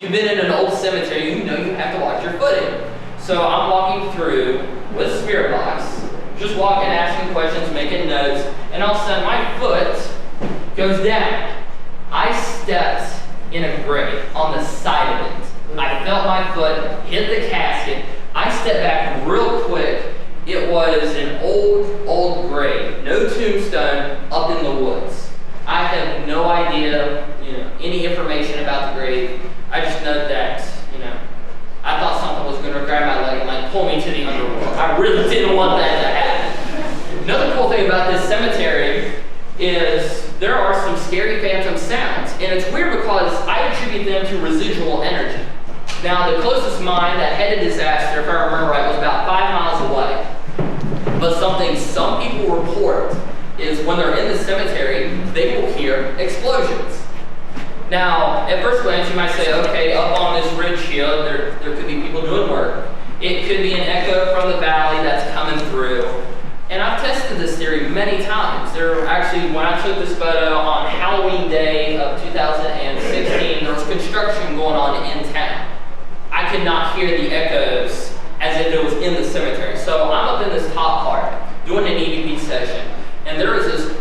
You've been in an old cemetery, you know you have to watch your footing. So I'm walking through with a spirit box, just walking, asking questions, making notes, and all of a sudden my foot goes down. I stepped in a grave on the side of it. I felt my foot hit the casket. I stepped back real quick. It was an old grave, no tombstone, up in the woods. I have no idea, any information about the grave. I just know that, I thought something was going to grab my leg and pull me to the underworld. I really didn't want that to happen. Another cool thing about this cemetery is there are some scary phantom sounds, and it's weird because I attribute them to residual energy. Now, the closest mine that had a disaster, if I remember right, was about 5 miles away. But something some people report is when they're in the cemetery, they will hear explosions. Now, at first glance, you might say, okay, up on this ridge here, there could be people doing work. It could be an echo from the valley that's coming through. And I've tested this theory many times. When I took this photo on Halloween Day of 2016, there was construction going on in town. I could not hear the echoes as if it was in the cemetery. So I'm up in this top part doing an EVP session, and there is this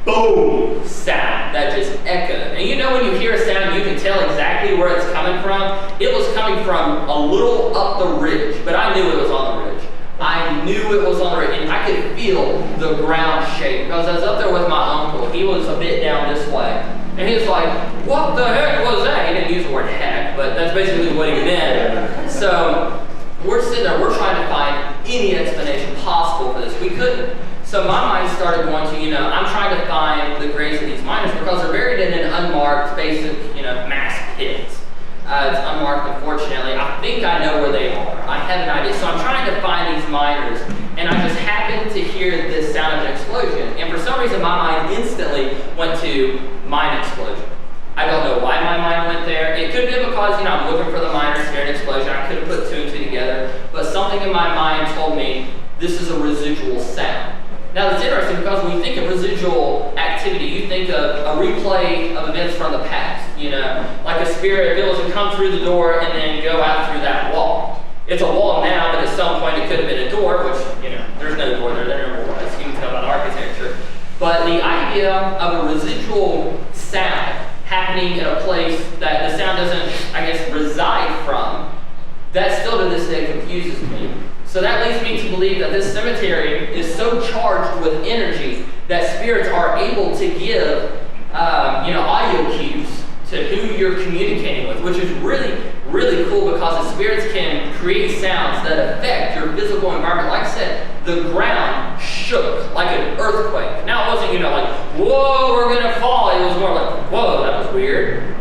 boom sound that just echoed. And when you hear a sound, you can tell exactly where it's coming from. It was coming from a little up the ridge, but I knew it was on the ridge. I knew it was on the ridge, and I could feel the ground shake because I was up there with my uncle. He was a bit down this way, and he was like, "What the heck was that?" He didn't use the word heck, but that's basically what he meant. So we're sitting there, we're trying to find any explanation possible for this. We couldn't. So my mind started going to, I'm trying to find the graves of these miners because they're buried in an unmarked, basic, mass pit. It's unmarked, unfortunately. I think I know where they are. I have an idea. So I'm trying to find these miners, and I just happened to hear this sound of an explosion. And for some reason, my mind instantly went to mine explosion. I don't know why my mind went there. It could be because, I'm looking for the miners to hear an explosion. I could have put two and two together. But something in my mind told me this is a residual sound. Now, that's interesting because when you think of residual activity, you think of a replay of events from the past. Like a spirit, if it was to come through the door and then go out through that wall. It's a wall now, but at some point it could have been a door, which, there's no door there. There never was. You can tell by the architecture. But the idea of a residual sound happening in a place that the sound doesn't, reside from, that still to this day confuses me. So that leads me to believe that this cemetery is so charged with energy that spirits are able to give, audio cues to who you're communicating with, which is really, really cool because the spirits can create sounds that affect your physical environment. Like I said, the ground shook like an earthquake. Now it wasn't, whoa, we're gonna fall. It was more like, whoa, that was weird.